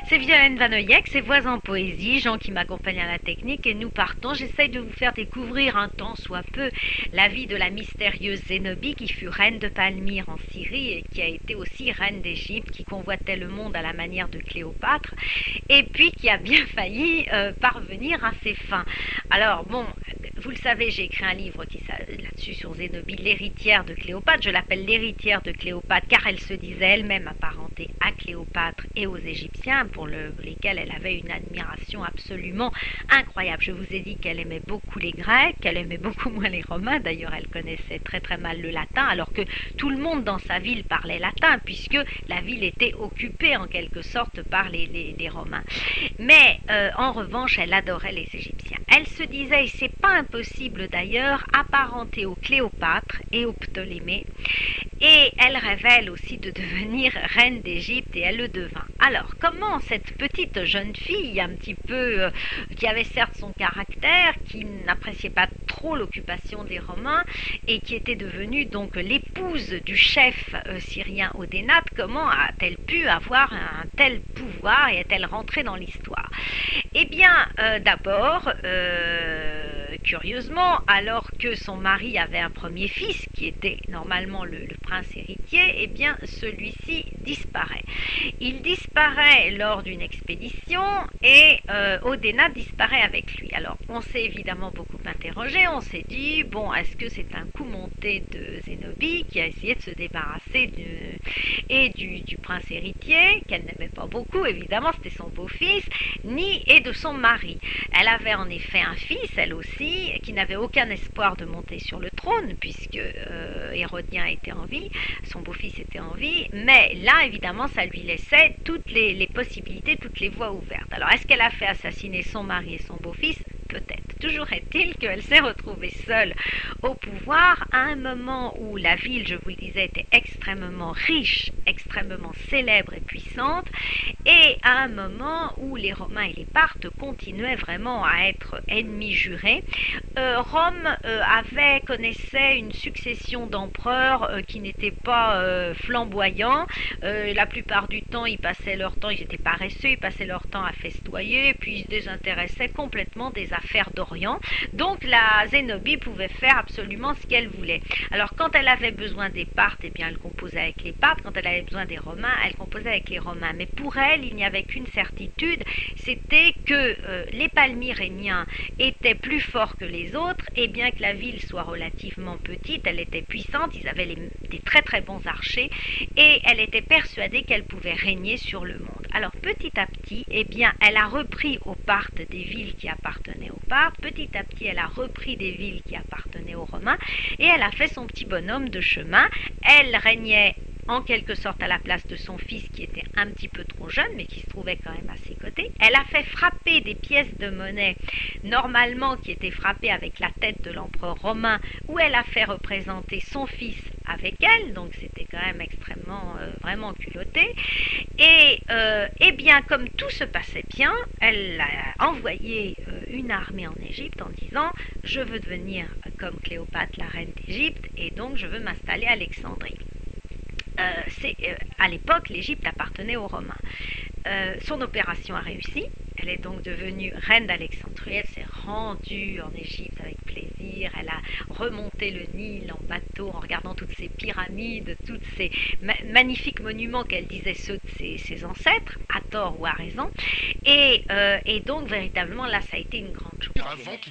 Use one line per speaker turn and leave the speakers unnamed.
C'est Violaine Vanoyek, c'est Voix en Poésie, Jean qui m'accompagne à la technique et nous partons. J'essaye de vous faire découvrir un tant soit peu la vie de la mystérieuse Zénobie qui fut reine de Palmyre en Syrie et qui a été aussi reine d'Égypte, qui convoitait le monde à la manière de Cléopâtre et puis qui a bien failli parvenir à ses fins. Alors bon, vous le savez, j'ai écrit un livre là-dessus sur Zénobie, l'héritière de Cléopâtre. Je l'appelle l'héritière de Cléopâtre car elle se disait elle-même apparentée à Cléopâtre et aux Égyptiens pour lesquels elle avait une admiration absolument incroyable. Je vous ai dit qu'elle aimait beaucoup les Grecs, qu'elle aimait beaucoup moins les Romains. D'ailleurs, elle connaissait très très mal le latin alors que tout le monde dans sa ville parlait latin puisque la ville était occupée en quelque sorte par les Romains. Mais en revanche, elle adorait les Égyptiens. Elle se disait, et c'est pas impossible d'ailleurs, apparentée aux Cléopâtre et aux Ptolémée. Et elle révèle aussi de devenir reine d'Égypte et elle le devint. Alors, comment cette petite jeune fille, un petit peu, qui avait certes son caractère, qui n'appréciait pas trop l'occupation des Romains et qui était devenue donc l'épouse du chef syrien Odénate, comment a-t-elle pu avoir un tel pouvoir et est-elle rentrée dans l'histoire? Eh bien, d'abord, curieusement, alors que son mari avait un premier fils, qui était normalement le prince héritier, eh bien, celui-ci disparaît. Il disparaît lors d'une expédition et Odénate disparaît avec lui. Alors, on s'est évidemment beaucoup interrogé, on s'est dit, bon, est-ce que c'est un coup monté de Zénobie qui a essayé de se débarrasser du prince héritier, qu'elle n'aimait pas beaucoup, évidemment, c'était son beau-fils, et de son mari. Elle avait en effet un fils, elle aussi, qui n'avait aucun espoir de monter sur le trône, puisque Hérodien était en vie, son beau-fils était en vie, mais là, évidemment, ça lui laissait toutes les possibilités, toutes les voies ouvertes. Alors, est-ce qu'elle a fait assassiner son mari et son beau-fils? Peut-être. Toujours est-il qu'elle s'est retrouvée seule au pouvoir à un moment où la ville, je vous le disais, était extrêmement riche, extrêmement célèbre et puissante, et à un moment où les Romains et les Parthes continuaient vraiment à être ennemis jurés. Rome connaissait une succession d'empereurs qui n'étaient pas flamboyants. La plupart du temps, ils étaient paresseux, ils passaient leur temps à festoyer, puis ils se désintéressaient complètement des affaires d'Orient. Donc la Zénobie pouvait faire absolument ce qu'elle voulait. Alors quand elle avait besoin des Parthes, eh bien elle composait avec les Parthes. Quand elle avait besoin des Romains, elle composait avec les Romains. Mais pour elle, il n'y avait qu'une certitude, c'était que les Palmyréniens étaient plus forts que les autres, et bien que la ville soit relativement petite, elle était puissante, ils avaient des très très bons archers, et elle était persuadée qu'elle pouvait régner sur le monde. Alors petit à petit, eh bien, elle a repris aux Parthes des villes qui appartenaient aux Parthes, petit à petit elle a repris des villes qui appartenaient aux Romains, et elle a fait son petit bonhomme de chemin. Elle régnait en quelque sorte à la place de son fils qui était un petit peu trop jeune mais qui se trouvait quand même à ses côtés. Elle a fait frapper des pièces de monnaie normalement qui étaient frappées avec la tête de l'empereur romain, où elle a fait représenter son fils avec elle, donc c'était quand même extrêmement vraiment culotté. Et bien comme tout se passait bien, elle a envoyé une armée en Égypte en disant je veux devenir comme Cléopâtre la reine d'Égypte et donc je veux m'installer à Alexandrie. À l'époque, l'Égypte appartenait aux Romains. Son opération a réussi. Elle est donc devenue reine d'Alexandrie. Elle s'est rendue en Égypte avec plaisir. Elle a remonté le Nil en bateau en regardant toutes ces pyramides, tous ces magnifiques monuments qu'elle disait ceux de ses ancêtres, à tort ou à raison. Et donc, véritablement, là, ça a été une grande chose.